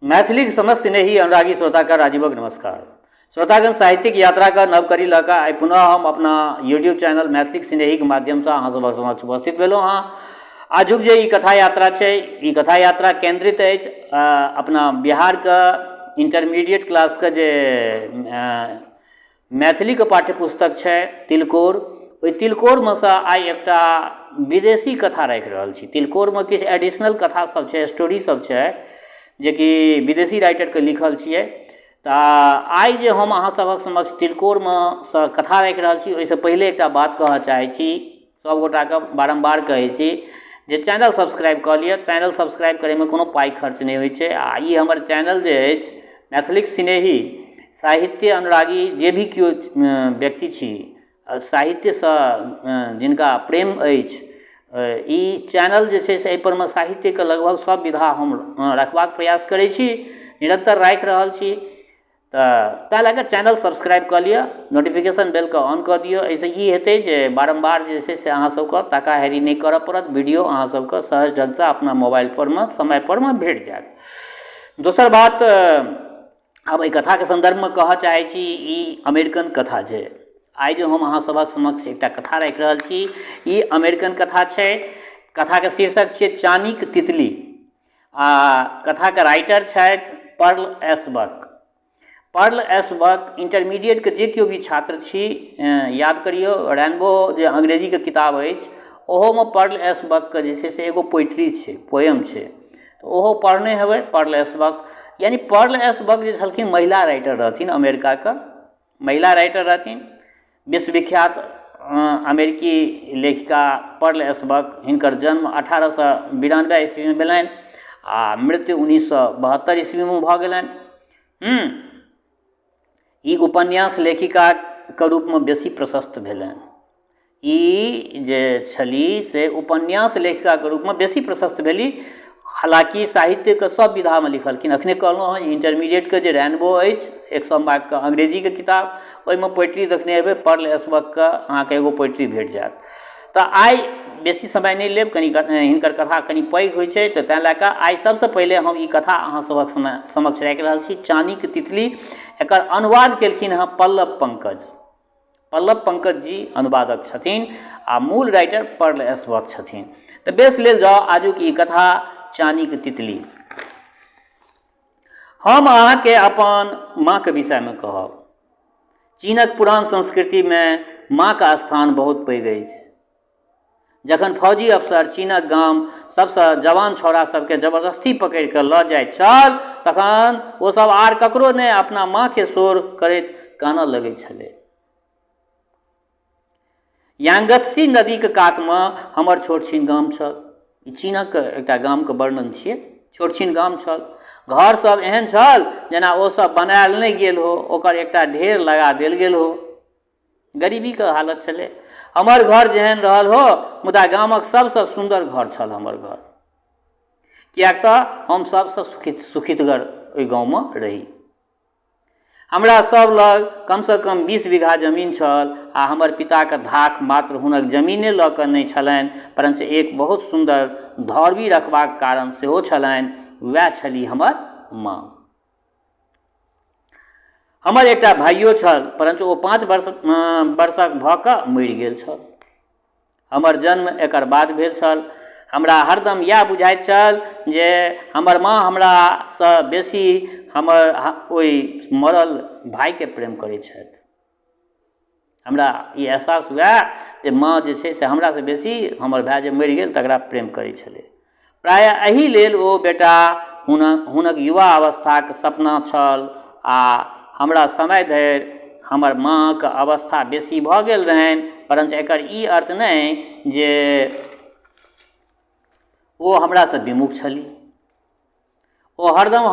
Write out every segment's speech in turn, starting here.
मैथिली समस्त स्नेही अनुरागी श्रोतागण राजीवक नमस्कार। श्रोतागण साहित्यिक यात्रा का नवकरी लऽ कऽ आइ पुनः हम अपना यूट्यूब चैनल मैथिली स्नेही के माध्यम से अहाँ सभक समक्ष उपस्थित भेलहुँ हाँ। आजुक जे ई कथा यात्रा छै, ई कथा यात्रा केंद्रित अछि अपना बिहार के इंटरमीडिएट क्लास के जे मैथिली के पाठ्यपुस्तक छै तिलकोर, ओहि तिलकोर में से आइ एकटा विदेशी कथा राखि रहल छी। तिलकोर में किछु एडिशनल कथा सब छै, स्टोरी सब छै जे कि विदेशी राइटर के लिखल छियै। तऽ आइ जे हम अहाँ सभक समक्ष तिलकोर में से कथा राखि रहल छी, ओहिसँ पहिले एकटा बात कहऽ चाहै छी, सब गोटा के बारम्बार कहै छी जे चैनल सब्सक्राइब कऽ लिअ। चैनल सब्सक्राइब करैमे कोनो पाइ खर्च नहि होइ छै। आ ई हमर चैनल जे अछि मैथिली स्नेही साहित्य अनुरागी जे भी केओ व्यक्ति छी, साहित्यसँ जिनका प्रेम अछि, ई चैनल जे छै से एहिपर मे साहित्यके लगभग सब विधा हम रखबाक प्रयास करै छी, निरंतर राखि रहल छी। तऽ ताहि लऽ कऽ चैनल सब्सक्राइब कऽ लिअ, नोटिफिकेशन बेलके ऑन कऽ दियौ। एहिसँ ई हेतै जे बारम्बार जे छै से अहाँ सबके ताका हेरी नहि करऽ पड़त, वीडियो अहाँ सबके सहज ढङ्गसँ अपना मोबाइल पर में समय पर में भेट जायत। दोसर बात, अब एहि कथा के संदर्भ में कहऽ चाहै छी, ई अमेरिकन कथा छै। आइ जो हम अहाँ सभक समक्ष एकटा कथा राखि रहल छी, ई अमेरिकन कथा छै। कथा के शीर्षक छियै चानीक तितली। आ कथा के राइटर छथि Pearl S Buck. Pearl S Buck intermediate के जे केओ भी छात्र छी, याद करियौ रेनबो जे अंग्रेजी के किताब अछि, ओहोमे पर्ल एस बक के जे छै से एगो पोइट्री छै, पोएम छै, तऽ ओहो पढ़ने हेबै। पर्ल एस बक यानी पर्ल एस बक जे छलखिन महिला राइटर रहथिन, अमेरिका के महिला राइटर रहथिन। विश्वविख्यात अमेरिकी लेखिका पर्ल एस बक, हिनकर जन्म 1892 ईस्वी में भेलनि आ मृत्यु 1972 ईस्वी में भऽ गेलनि। ई उपन्यास लेखिका के रूप में बेसी प्रशस्त भेलनि। ई जे छली से उपन्यास लेखिका के रूप में बेसी प्रशस्त भेली। हालांकि साहित्य के सब विधा में लिखलखिन। अखने कहलहुँ हँ इंटरमीडिएट के जे रेनबो अछि 100 मार्क के अंग्रेजी के किताब, ओहिमे पोइट्री देखने हेबै, पर्ल एस बक के अहाँके एगो पोइट्री भेट जायत। तऽ आइ बेसी समय नहीं लेब, कनि हिनकर कथा कनि पैघ होइ छै, तऽ तेँ लऽ कऽ आइ सबसँ पहिले हम ई कथा अहाँ सभक समक्ष राखि रहल छी, चानीक तितली। एकर अनुवाद केलखिन हँ पल्लव पंकज। पल्लव पंकज जी अनुवादक छथिन आ मूल राइटर पर्ल एस बक छथिन। तऽ बेस लेल जाउ आजुक ई कथा चानीक तितली। हम अहाँके अपन माँ के विषय में कहब। चीनक पुरान संस्कृति में माँ का स्थान बहुत पैघ अछि। जखन फौजी अफसर चीनक गाम सबसँ जवान छौड़ा सबके जबरदस्ती पकड़ि कऽ लऽ जाइत छल, तखन ओ सब आर ककरो नहि अपना माँ के शोर करैत कानऽ लगैत छलै। यांगत्सी नदी के कात में हमर छोट छिन गाम छल। ई चीनक एकटा गाम के वर्णन छियै। छोट छिन गाम छल, घर सब एहन छल जेना ओ सब बनायल नहि गेल हो, ओकर एकटा ढेर लगा देल गेल हो। गरीबी के हालत छलै। हमर घर जेहन रहल हो, मुदा गामक सबसँ सुंदर घर छल हमर घर, किएक तऽ हम सबसँ सुखितगर ओहि गाँव में रही। हमरा सब लग कम से कम 20 बीघा जमीन छल आ हमर पिता के धाक मात्र हुनक जमीने लऽ कऽ नहि छलनि, परंतु एक बहुत सुंदर धौरबी रखबाक कारण सेहो छलनि, वएह छली हमर माँ। हमर एकटा भाइयो छल, परंतु ओ 5 वर्षक भऽ कऽ मरि गेल छल। हमर जन्म एकर बाद भेल छल। हमरा हरदम इएह बुझाइत छल जे हमर माँ हमरासँ बेसी हमर ओहि मरल भाइके प्रेम करैत छथि। हमरा ई एहसास हुए जे माँ जे छै से हमरासँ बेसी हमर भाइ जे मरि गेल तकरा प्रेम करैत छलै। प्रायः एहि लेल ओ बेटा हुनक युवा अवस्थाक सपना छल आ हमरा समय धरि हमर माँके अवस्था बेसी भऽ गेल रहनि, परंतु एकर ई अर्थ नहि जे ओ हमरासँ विमुख छली। ओ हरदम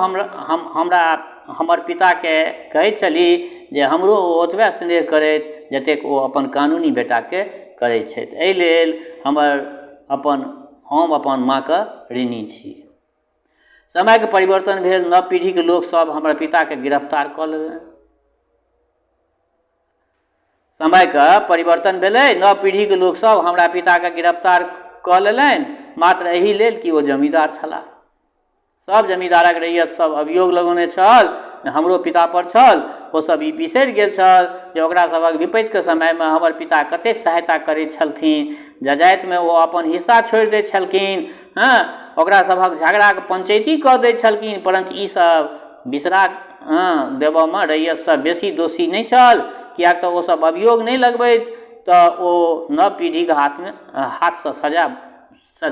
हमरा हमर पिताके कहैत छली जे हमरो ओ ओतबे स्नेह करैत जतेक ओ अपन कानूनी बेटाके करैत छथि। एहि लेल हम अपन माँके ऋणी छी। समय के परिवर्तन भेल, नव पीढ़ी के लोक सब हमर पिता के गिरफ्तार कऽ लेलनि। समय के परिवर्तन भेलै, नव पीढ़ी के लोक सब हमरा पिता के गिरफ्तार कऽ लेलनि, मात्र एहि लेल कि ओ जमींदार छलाह। सब जमींदारक रैयत सब अभियोग लगौने छल, हमरो पिता पर छल। ओ सब ई बिसरि गेल छल जे ओकरा सभक विपत्तिके समयमे हमर पिता कतेक सहायता करैत छलखिन, जजातिमे ओ अपन हिस्सा छोड़ि दैत छलखिन, हँ, ओकरा सभक झगड़ाके पंचायती कऽ दैत छलखिन। परंतु ई सब बिसरा देबऽमे रैयत सब बेसी दोषी नहीं छल, किएक तऽ ओ सब अभियोग नहीं लगबैत तऽ ओ नव पीढ़ीके हाथसँ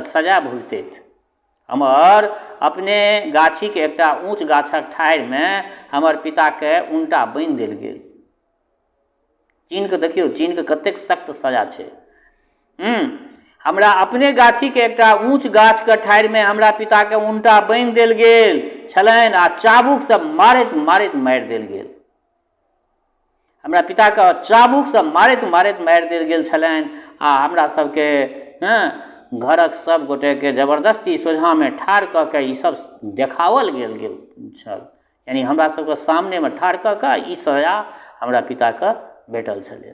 सजा भुगतैत। हमर अपने गाछीके एकटा ऊँच गाछक ठाढ़िमे हमर पिताके उनटा बान्हि देल गेल। चीनके देखियौ, चीनके कतेक सख्त सजा छै। हमरा अपने गाछीके एकटा ऊँच गाछके ठाढ़िमे हमरा पिताके उनटा बान्हि देल गेल छलनि आ चाबुकसँ मारैत मारैत मारि देल गेल। हमरा पिताके चाबुकसँ मारैत मारैत मारि देल गेल छलनि आ हमरा सबके घरक सब गोटेके जबरदस्ती सोझाँमे ठाढ़ कऽ के ई सब देखाओल गेल छल। यानी हमरा सबके सामनेमे ठाढ़ कऽ के ई सजा हमरा पिताके भेटल छलै।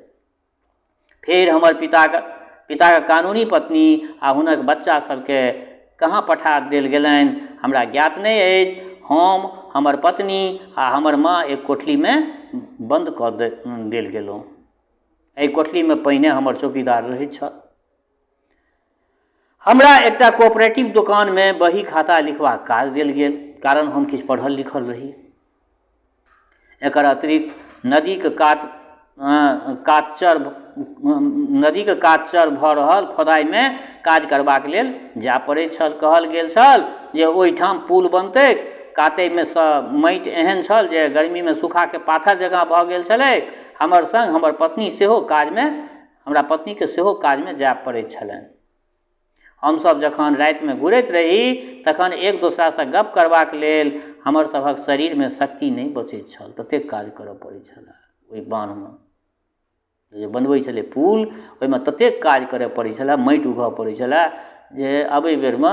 फेर हमर पिताके कानूनी पत्नी आ हुनक बच्चा सबके कहाँ पठा देल गेलनि हमरा ज्ञात नहीं अछि। हम, हमर पत्नी आ हमर माँ एक कोठलीमे बंद कऽ देल गेलहुँ। एहि कोठलीमे पहिने हमर चौकीदार रहैत छल। हमरा एकटा कोऑपरेटिव दुकानमे बही खाता लिखबाक काज देल गेल, कारण हम किछु पढ़ल लिखल रही। एकर अतिरिक्त नदीके कातचर भऽ रहल खोदाइमे काज करबाक लेल जाय पड़ैत छल। कहल गेल छल जे ओहिठाम पुल बनतै। कातैमे सँ माटि एहन छल जे गर्मीमे सूखाके पाथर जकाँ भऽ गेल छलै। हमर संग हमर पत्नी सेहो काजमे, हमरा पत्नीके सेहो काजमे जाय पड़ैत छलनि। हमसब जखन रातिमे घुरैत रही तखन एक दोसरासँ गप करबाक लेल हमर सभक शरीरमे शक्ति नहीं बचैत छल, ततेक काज करऽ पड़ैत छल। ओहि बान्हमे जे बनबै छलै पुल, ओहिमे ततेक काज करऽ पड़ैत छलै, माटि उघऽ पड़ैत छलै जे अबै बेरमे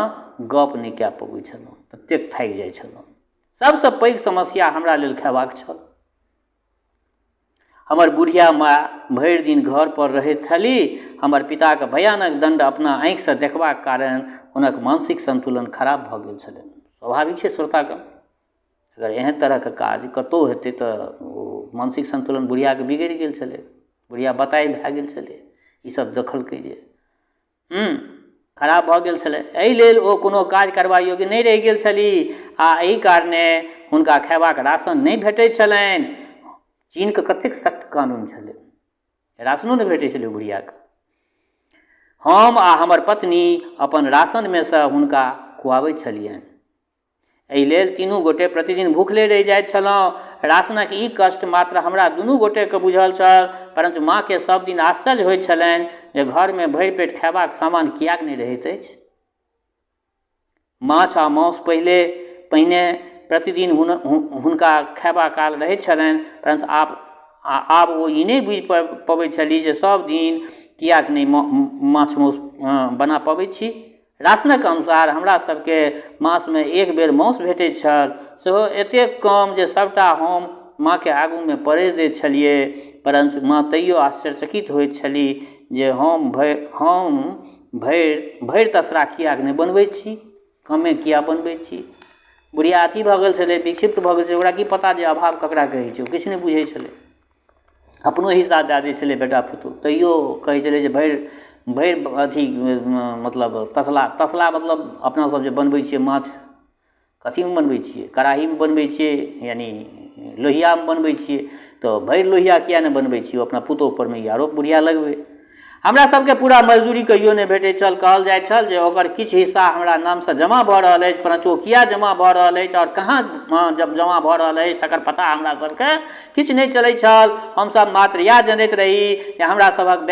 गप नहीं कऽ पबैत छलहुँ, ततेक थाकि जाइ छलहुँ। सबसँ पैघ समस्या हमरा लेल खयबाक छल। हमर बुढ़िया माँ भरि दिन घर पर रहैत छलीह। हमर पिताके भयानक दंड अपना आँखिसँ देखबाक कारण हुनक मानसिक संतुलन खराब भऽ गेल छलनि। स्वाभाविक छै श्रोतागण, अगर एहन तरहके काज कतहु हेतै तऽ ओ मानसिक संतुलन बुढ़ियाके बिगड़ि गेल छलै। बुढ़िया बताइ भए गेल छलै, ई सब देखलकै जे खराब भऽ गेल छलै। एहि लेल ओ कोनो काज करबा योग्य नहीं रहि गेल छलीह आ एहि कारणे हुनका खयबाक राशन नहीं भेटैत छलनि। चीनके कतेक सख्त कानून छलै, राशनो नहीं भेटैत छलै बुढ़ियाके। हम आ हमर पत्नी अपन राशनमे सँ हुनका खुआबैत छलियनि। एहि लेल तीनू गोटे प्रतिदिन भूखले रहि जाइत छलहुँ। राशनक ई कष्ट मात्र हमरा दुनू गोटेके बुझल छल, परंतु माँके सब दिन आश्चर्य होइत छलनि जे घरमे भरि पेट खयबाक सामान किएक नहीं रहैत अछि। माछ आ माउस पहिने प्रतिदिन हुनका खयबा काल रहैत छलनि, परंतु आब ओ ई नहीं बुझि पबैत छलीह जे सब दिन किएक नहीं माछ माउस बना पबैत छी। राशनक अनुसार हमरा सबके मासमे एक बेर माउस भेटैत छल, सेहो एतेक कम जे सबटा हम माँके आगूमे परेश दैत छलियै। परंतु माँ तैयो आश्चर्यचकित होइत छलीह जे हम भरि तसरा किएक नहीं बनबैत छी, कमे किया बनबैत छी। बुढ़िया अथी भऽ गेल छलै, विक्षिप्त भऽ गेल छलै। ओकरा की पता जे अभाव ककरा कहै छै, ओ किछु नहीं बुझै छलै। अपनो हिस्सा दए दै छलै बेटा पुतहु, तैयो कहै छलै जे भरि अथी मतलब तसला मतलब अपना सब जे बनबै छियै माछ, कथीमे बनबै छियै, कड़ाहीमे बनबै छियै यानी लोहियामे बनबै छियै, तऽ भरि लोहिया किया नहीं बनबै छियै, अपना पुतहु परमे ई आरोप बुढ़िया लगबै। हमरा सबके पूरा मजदूरी कहियो नहीं भेटैत छल। कहल जाइत छल जे ओकर किछु हिस्सा हमरा नामसँ जमा भऽ रहल अछि, परंतु ओ किया जमा भऽ रहल अछि आओर कहाँ जमा भऽ रहल अछि तकर पता हमरा सबके किछु नहीं चलैत छल। हमसब मात्र इएह जनैत रही जे हमरा सभक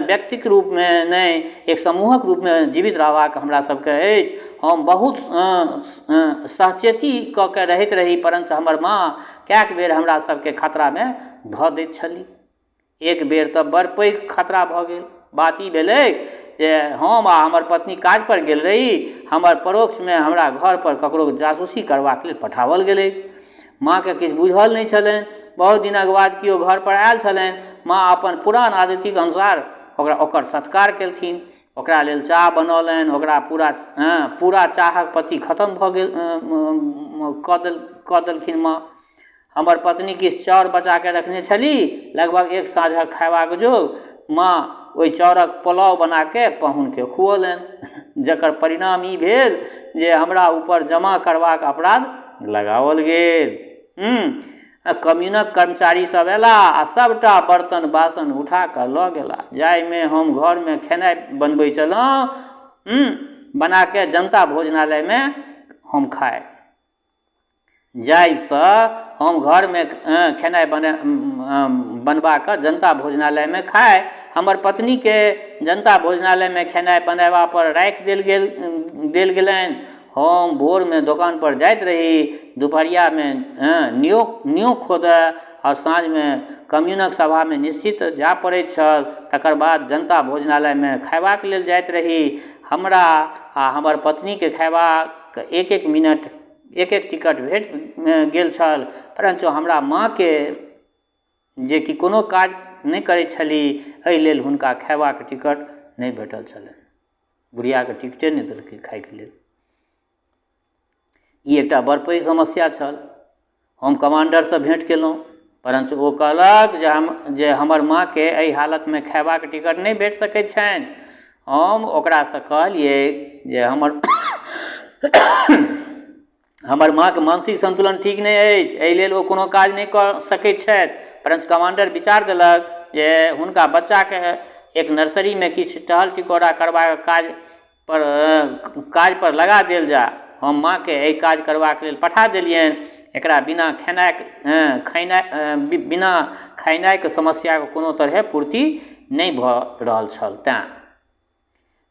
व्यक्तिक रूपमे नहीं एक समूहक रूपमे जीवित रहबाक हमरा सबके अछि। हम बहुत सहचेती कऽ के रहैत रही, परंतु हमर माँ कएक बेर हमरा सबके खतरामे धऽ दैत छली। एक बेर तऽ बड़ पैघ खतरा भऽ गेल। बात ई भेलै जे हम आ हमर पत्नी काज पर गेल रही। हमर पड़ोसमे हमरा घर पर ककरो जासूसी करबाक लेल पठाओल गेलै। माँके किछु बुझल नहीं छलनि। बहुत दिनक बाद केओ घर पर आयल छलनि। माँ अपन पुरान आदतिक अनुसार ओकर सत्कार केलथिन। ओकरा लेल चाह बनौलनि, ओकरा पूरा चाहक पत्ती खत्म भऽ गेल कऽ देलखिन माँ। हमर पत्नी किछु चाउर बचा के रखने छली लगभग एक साँझक खयबाक जोग, माँ ओहि चाउरक पुलाव बना के पाहुनके खुऔलनि, जकर परिणाम ई भेल जे हमरा ऊपर जमा करबाक अपराध लगाओल गेल। कम्यूनक कर्मचारी सब एला आ सबटा बर्तन बासन उठा कऽ लऽ गेला, जाहिमे हम घरमे खेनाइ बनबै छलहुँ बना के जनता भोजनालय में हम खाए, जाहिसँ हम घर में खेनाइ बनबा कऽ जनता भोजनालय में खाए। हमर पत्नी के जनता भोजनालय में खेनाइ बनयबा पर राखि देल गेलनि। हम भोर में दुकान पर जाइत रही, दुपहरिया में नियो खोदय और साँझ में कम्यूनक सभा में निश्चित जा पड़ैत छल। तकर बाद जनता भोजनालय में खयबाक लेल जाइत रही। हमरा आ हमर पत्नी के खयबाक एक मिनट एक टिकट भेट गेल छल, परंतु हमरा माँ के जे कि कोनो काज नहीं करैत छली, एहि लेल हुनका खयबाक टिकट नहीं भेटल छलनि। बुढ़िया के टिकटे नहीं देलकै खाय के लेल। ई एकटा बड़ पैघ समस्या छल। हम कमांडर से भेंट केलहुँ, परंतु ओ कहलक जे हमर माँ के एहि हालत में खयबाक टिकट नहीं भेट सकैत छनि। हम ओकरा से कहलिए जे हमर माँ के मानसिक संतुलन ठीक नहीं अछि, एहि लेल ओ कोनो काज नहीं कऽ सकैत छथि। परंतु कमांडर विचार देलक जे हुनका बच्चा के एक नर्सरी में किछु टहल टिकोरा करबाक काज पर लगा देल जाय। हम माँ के एहि काज करबाक लेल पठा देलियनि। एकरा बिना खेनाइ के समस्या के कोनो तरहे पूर्ति नहीं भऽ रहल छल। तेँ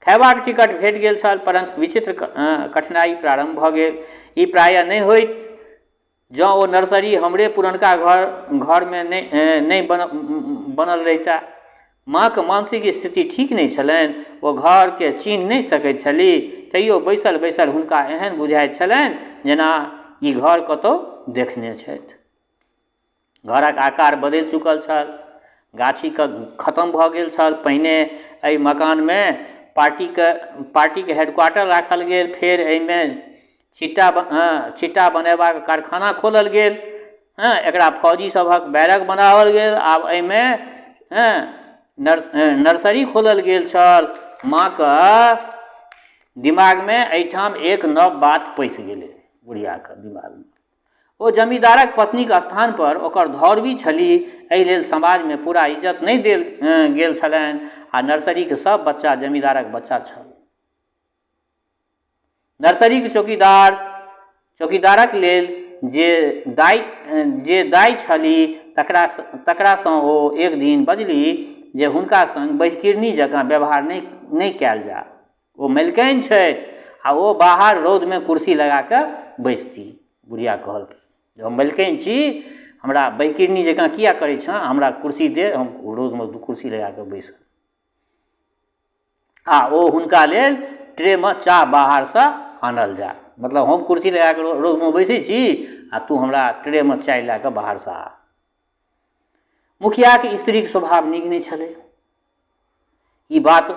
खयबाक टिकट भेट गेल छल, परंतु विचित्र कठिनाई प्रारंभ भऽ गेल। ई प्रायः नहीं होइत जँ ओ नर्सरी हमरे पुरनका घर में नहीं बनल रहिता। माँ के मानसिक स्थिति ठीक नहीं छलनि, ओ घर के चिन्ह नहीं सकैत छली, तैयो बैसल बैसल हुनका एहन बुझाइत छलनि जेना ई घर कतहु देखने छथि। घरक आकार बदलि चुकल छल, गाछी खत्म भऽ गेल छल। पहिने एहि मकान में पार्टी के हेडक्वार्टर राखल गेल, फेर एहिमे छिट्टा बनेबाक कारखाना खोलल गेल, एकरा फौजी सभक बैरक बनाओल गेल। आब एहिमे नर्सरी खोलल गेल छल। माँ के दिमाग में एहिठाम एक नव बात पैसि गेलै। बुढ़िया के दिमाग में ओ जमींदारक पत्नी के स्थान पर ओकर धौरबी छली, एहि लेल समाज में पूरा इज्जत नहीं देल गेल छलनि आ नर्सरी के सब बच्चा जमींदारक बच्चा छल। नर्सरी के चौकीदारक लेल जे दाई छली, तकरासँ ओ एक दिन बजली जे हुनका संग बहिकीर्णी जकाँ व्यवहार नहीं कयल जाय। ओ मलिकाइन छथि आ ओ बाहर रौद में कुर्सी लगा कऽ बैसती। बुढ़िया कहल हम मलिकाइन छी, हमरा बहिकीर्णी जकाँ किया करै छ, हमरा कुर्सी दे, हम रौद में कुर्सी लगा कऽ बैसब। आ ओ हुनका लेल ट्रे में चाह बाहर से आनल जाय। मतलब हम कुर्सी लगा कऽ रौद में बैसै छी आ तू हमरा ट्रे में चाय लए कऽ बाहर से आ। मुखिया के स्त्री के स्वभाव नीक नहीं छलै। ई बात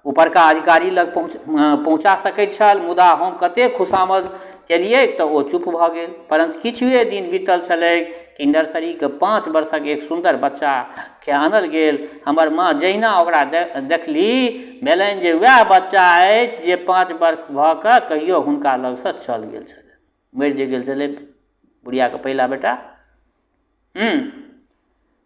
ऊपरका अधिकारी लग पहुँचा सकैत छल, मुदा हम कते खुशामद केलिए तऽ ओ चुप भऽ गेल। परंतु किछुए दिन बीतल छलैक कि नर्सरी के 5 वर्षक एक सुंदर बच्चा के आनल गेल। हमर माँ जहिना ओकरा देखली भेलनि जे वएह बच्चा अछि जे 5 वर्ष भऽ कऽ कहियो हुनका लग से चल गेल छलै, मरि जे गेल छलै बुढ़िया के पहिला बेटा।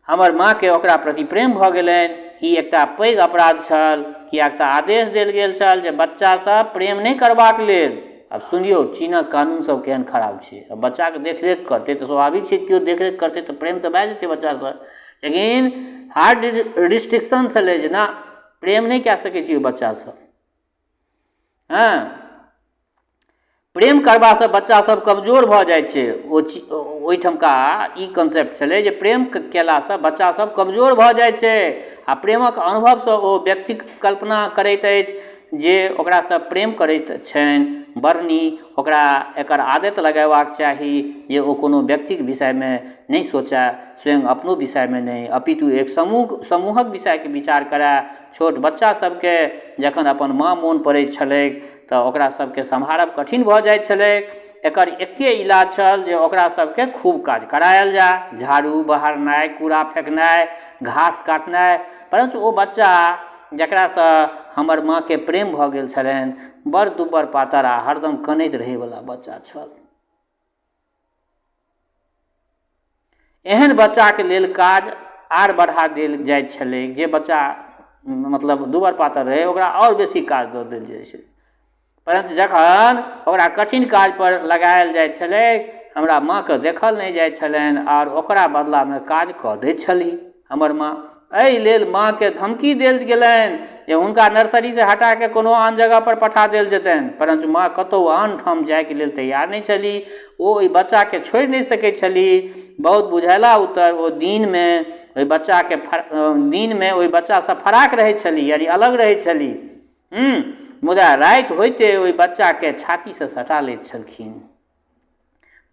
हमर माँ के ओकरा प्रति प्रेम भऽ गेलनि। ई एकटा पैघ अपराध छल, कियाक तऽ आदेश देल गेल छल जे बच्चा सब प्रेम नहीं करबाक लेल। अब सुनियो चीनक कानून सब केहन खराब छै। अब बच्चा के देखरेख करते तो स्वाभाविक छै, केओ देखरेख करते तो प्रेम तो भए जेतै बच्चा से, लेकिन हार्ड रिस्ट्रिक्शन छलै जे ना प्रेम नहीं कए सकै छी बच्चा से। प्रेम करबा से बच्चा सब कमजोर भऽ जाइ छै। ओहिठमका ई कॉन्सेप्ट छलै जे प्रेम केला से बच्चा सब कमजोर भऽ जाइ छै आ प्रेमक अनुभव से ओ व्यक्तिक कल्पना करैत अछि जे ओकरासँ प्रेम करैत छनि बरनी ओकरा एकर आदत लगेबाक चाही जे ओ कोनो व्यक्तिक विषयमे नहि सोचय, स्वयं अपनो विषयमे नहि, अपितु एक समूहक विषयके विचार करय। छोट बच्चा सभके जखन अपन माँ मोन पड़ैत छलैक तऽ ओकरा सभके सम्हारब कठिन भऽ जाइत छलैक। एकर एके इलाज छल जे ओकरा सभके खूब काज करायल जाय, झाड़ू बहारनाइ, कूड़ा फेंकनाइ, घास काटनाइ। परंतु ओ बच्चा जकरासँ हमर माँके प्रेम भऽ गेल छलनि बड़ दुब्बर पातर आ हरदम कनैत रहैवला बच्चा छल। एहन बच्चाके लेल काज आर बढ़ा देल जाइत छलै। जे बच्चा मतलब दुबर पातर रहै ओकरा और बेसी काज दऽ देल जाइ छै। परंतु जखन ओकरा कठिन काज पर लगायल जाइत छलै हमरा माँके देखल नहि जाइत छलनि और ओकरा बदलामे काज कऽ दैत छली हमर माँ। एहि लेल माँके धमकी देल गेलनि जे हुनका नर्सरी से हटा के कोनो आन जगह पर पठा देल जेतनि। परंतु माँ कतहु आन ठाम जायके लेल तैयार नहीं छली। ओ ओहि बच्चाके छोड़ि नहीं सकैत छली। बहुत बुझैला उत्तर ओ दिनमे ओहि बच्चासँ फराक रहैत छली, यानी अलग रहैत छली। मुदा राति होइते ओहि बच्चाके छातीसँ सटा लैत छलखिन।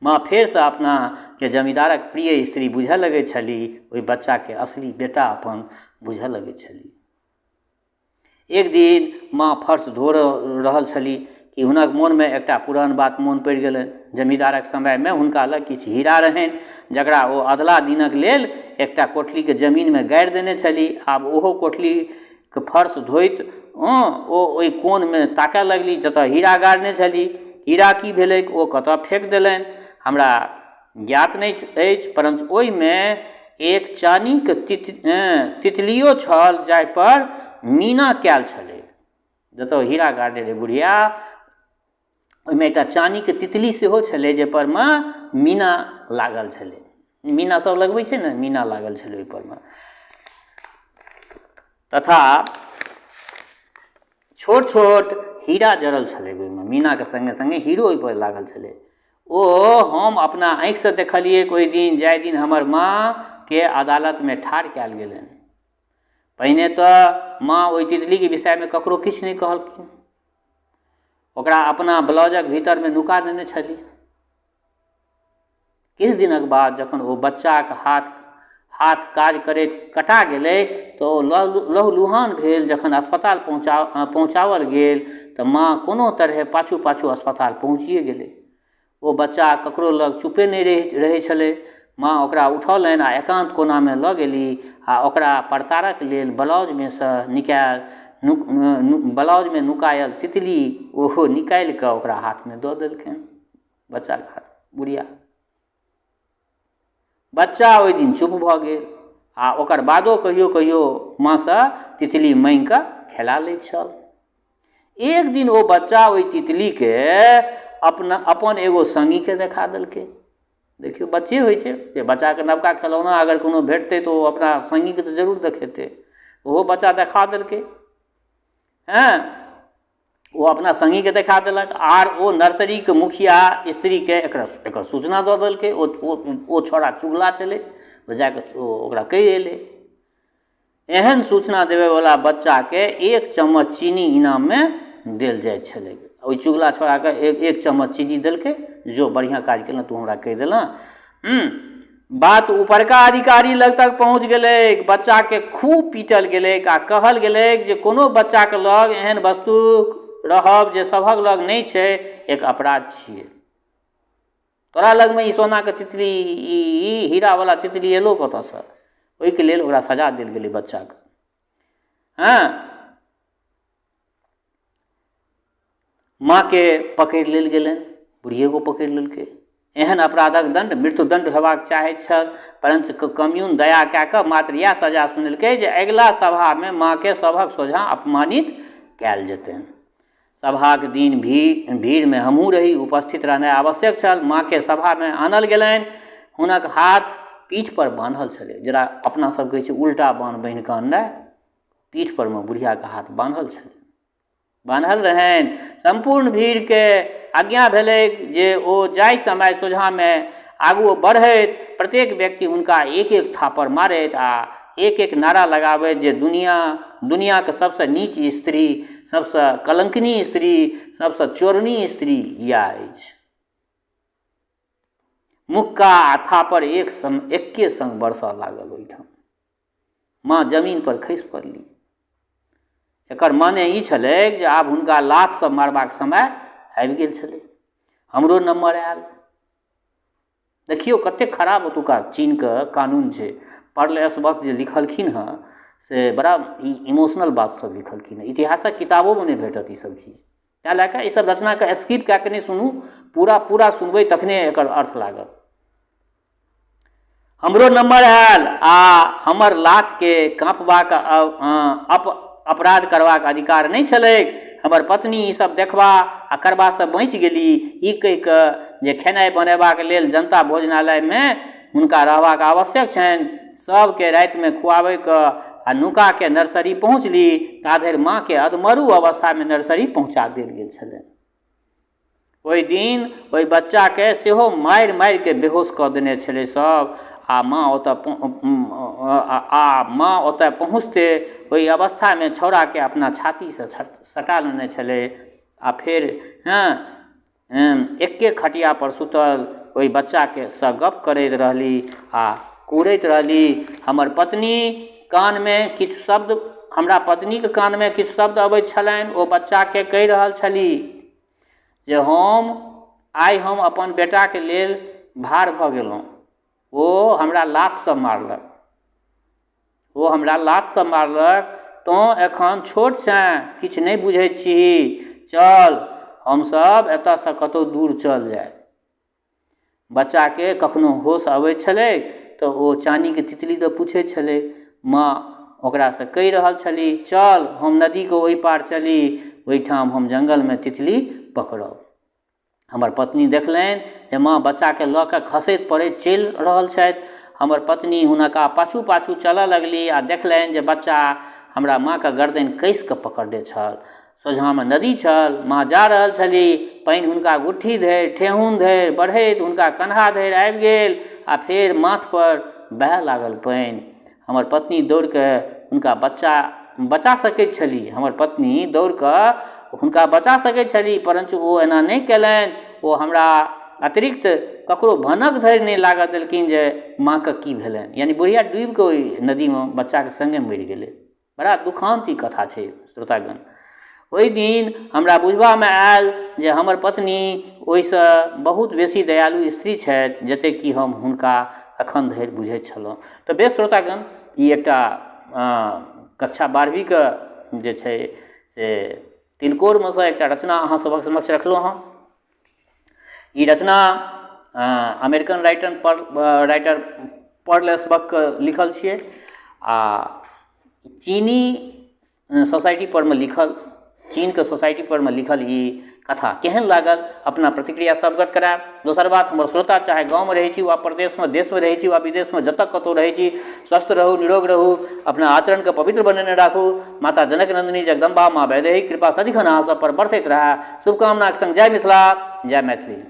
माँ फेरसँ अपना के जमींदारक प्रिय स्त्री बुझऽ लगैत छली, ओहि बच्चाके असली बेटा अपन बुझऽ लगैत छली। एक दिन माँ फर्श धो रहल छली कि हुनक मोनमे एकटा पुरान बात मोन पड़ि गेलनि। जमींदारक समयमे हुनका लग किछु हीरा रहनि जकरा ओ अदला दिनक लेल एकटा कोठलीके जमीनमे गाड़ि देने छली। आब ओहो कोठलीके फर्श धोइत ओ ओहि कोनमे ताकऽ लगली जतऽ हीरा गाड़ने छली। हीरा की भेलैक ओ कतऽ फेंक देलनि हमरा ज्ञात नहीं अछि, परंतु ओहिमे एक चानीक तितलियो छल जाहि पर मीना कयल छलै। जतऽ हीरा गाड़ने रहै बुढ़िया ओहिमे एकटा चानीके तितली सेहो छलै जाहि परमे मीना लागल छलै। मीना सब लगबै छै ने, मीना लागल छलै ओहि परमे। तथा छोट छोट हीरा जड़ल छलै ओहिमे, मीनाके संगे संगे हीरो ओहि पर लागल छलै। ओ हम अपना आँखिसँ देखलियै ओहि दिन जाहि दिन हमर माँ के अदालत में ठाढ़ कयल गेलनि। पहिने तऽ माँ ओहि तितलीके विषयमे ककरो किछु नहीं कहलखिन, ओकरा अपना ब्लाउजक भीतरमे नुका देने छली। किछु दिनक बाद जखन ओ बच्चाक हाथ काज करैत कटा गेलै तऽ ओ लहूलुहान भेल। जखन अस्पताल पहुँचाओल गेल तऽ माँ कोनो तरहे पाछू पाछू अस्पताल पहुँचिए गेलै। ओ बच्चा ककरो लग चुपे नहीं रहै छलै। माँ ओकरा उठौलनि आ एकांत कोनामे लऽ गेली आ ओकरा परतारक लेल ब्लाउजमे नुकायल तितली ओहो निकालि कऽ ओकरा हाथमे दऽ देलखिन, बच्चाके हाथ। बुढ़िया बच्चा ओहि दिन चुप भऽ गेल आ ओकर बादो कहियो कहियो माँसँ तितली माँगि कऽ खेला लैत छल। एक दिन ओ बच्चा ओहि तितलीके अपन एगो संगीके देखा देलकै। देखियौ बच्चे होइ छै जे बच्चाके नवका खिलौना अगर कोनो भेटतै तऽ ओ अपना संगीके तऽ जरूर देखेतै। ओहो बच्चा देखा देलकै। ओ अपना संगीके देखा देलक आर ओ नर्सरीके मुखिया स्त्रीके एकर सूचना दऽ देलकै। ओ छोड़ा चुगला छलै, ओ जाकऽ ओकरा कहि एलै। एहन सूचना देबैवला बच्चाके 1 चम्मच चीनी इनाममे देल जाइत छलै। ओहि चुगला छोड़ाके एक चम्मच चीनी देलकै, जो बढ़िया काज केलहुँ तू हमरा कहि देलहुँ। बात ऊपरका अधिकारी लग तक पहुँच गेलै। बच्चाके खूब पीटल गेलै आ कहल गेलै जे कोनो बच्चाके लग एहन वस्तु रहब जे सभक लग नहीं छै एक अपराध छियै। तोरा लगमे ई सोनाके तितली ई हीरावला तितली एलो कतऽसँ? ओहिके लेल ओकरा सजा देल गेलै बच्चाके। माँ के पकड़ि लेल गेलनि, बुढ़िए को पकड़ि लेलकै। एहन अपराधक दंड मृत्युदंड हेबाक चाहैत छल, परंतु कम्यून दया कए कऽ मात्र इएह सजा सुनेलकै जे अगिला सभामे माँके सभक सोझाँ अपमानित कयल जेतनि। सभाक दिन भीड़मे हमहूँ रही, उपस्थित रहनाइ आवश्यक छल। माँके सभामे आनल गेलनि। हुनक हाथ पीठ पर बान्हल छलै, जरा अपना सब कहै छै उल्टा बान्हि कऽ आननाइ। पीठ परमे बुढ़ियाके हाथ बान्हल रहनि। संपूर्ण भीड़के आज्ञा भेलै जे ओ जाहि समय सोझाँमे आगू बढ़ैत प्रत्येक व्यक्ति हुनका एक एक थापर मारैत आ एक एक नारा लगाबैत जे दुनियाके सबसँ नीच स्त्री, सबसँ कलंकनी स्त्री, सबसँ चोरनी स्त्री इएह अछि। मुक्का आ थापर एके संग बरसऽ लागल ओहिठाम। माँ जमीन पर खसि पड़ली। एकर माने ई छलै जे आब हुनका लातसँ मारबाक समय आबि गेल छलै। हमरो नम्बर आयल। देखियौ कतेक खराब ओतुका चीनके कानून छै। पर्ल एसबक जे लिखलखिन हँ से बड़ा इमोशनल बात सब लिखलखिन हँ। इतिहासक किताबोमे नहि भेटत ईसब चीज। तैँ लए कऽ ईसब रचनाके स्किप कए कऽ नहि सुनू, पूरा सुनबै तखने एकर अर्थ लागत। हमरो नम्बर आयल आ हमर लातके काँपबाक अपराध करबाक अधिकार नहि छलैक। हमर पत्नी ईसब देखबा आ करबासँ बचि गेली, ई कहि कऽ जे खेनाइ बनेबाक लेल जनता भोजनालयमे हुनका रहबाक आवश्यक छनि, सबके रातिमे खुआबैके आ नुकाके नर्सरी पहुँचली, ता धरि माँके अधमरू अवस्थामे नर्सरी पहुँचा देल गेल छलनि। ओहि दिन ओहि बच्चाके सेहो मारि मारि के बेहोश कऽ देने छलै सब। आ माँ ओतऽ पहुँचते ओहि अवस्थामे छौड़ाके अपना छातीसँ सटा लेने छलै आ फेर एके खटिया पर सुतल ओहि बच्चाके सँ गप करैत रहली आ कूड़ैत रहली। हमर पत्नी कानमे किछु शब्द, हमरा पत्नीके कानमे किछु शब्द अबैत छलनि। ओ बच्चाके कहि रहल छली जे आइ हम अपन बेटाके लेल भार भऽ गेलहुँ। ओ हमरा लातसँ मारलक, तोँ एखन छोट छेँ, किछु नहि बुझैत छी, चल हमसब एतऽसँ कतहु दूर चल जाय। बच्चाके कखनो होश अबैत छलै तऽ ओ चानीके तितली तऽ पूछैत छलै। माँ ओकरासँ कहि रहल छली, चल हम नदीके ओहि पार चली, ओहिठाम हम जङ्गलमे तितली पकड़ब। हमर पत्नी देखलनि जे माँ बच्चाके लऽ कऽ खसैत पड़ैत चलि रहल छथि। हमर पत्नी हुनका पाछू पाछू चलऽ लगली आ देखलनि जे बच्चा हमरा माँके गर्दनि कसि कऽ पकड़ने छल। सोझाँमे नदी छल, माँ जा रहल छली, पानि हुनका गुट्ठी धरि, ठेहुन धरि बढ़ैत हुनका कन्हा धरि आबि गेल आ फेर माथ पर बहय लागल पानि। हमर पत्नी दौड़ कऽ हुनका बचा सकैत छली। हमर पत्नी दौड़ कऽ हुनका बचा सकैत छली, परंतु ओ एना नहि केलनि। ओ हमरा अतिरिक्त ककरो भनक धरि नहि लागऽ देलखिन जे माँके की भेलनि। यानी बुढ़िया डूबि कऽ ओहि नदीमे बच्चाके सङ्गे मरि गेलै। बड़ा दुखान्त ई कथा छै श्रोतागण। ओहि दिन हमरा बुझबामे आयल जे हमर पत्नी ओहिसँ बहुत बेसी दयालु स्त्री छथि जतेक कि हम हुनका एखन धरि बुझैत छलहुँ। तऽ बेस श्रोतागण, ई एकटा कक्षा 12वींके जे छै से तिलकोरमे सँ एकटा रचना अहाँ सभक समक्ष रखलहुँ हँ। ई रचना अमेरिकन राइटर पर्ल एसबकके लिखल छियै आ चीनी सोसाइटी परमे लिखल, चीनके सोसाइटी परमे लिखल ई कथा केहन लागल अपना प्रतिक्रिया सबगत करायब। दोसर बात, हमर श्रोता चाहे गाँवमे रहै छी वा प्रदेशमे, देशमे रहै छी वा विदेशमे, जतऽ कतहु रहै छी, स्वस्थ रहू, निरोग रहू, अपना आचरणके पवित्र बनेने राखू। माता जनक नंदिनी जगदम्बा माँ वैदेही कृपा सदिखन अहाँ सब पर बरसैत रहए। शुभकामनाक संग जय मिथिला, जय मैथिली।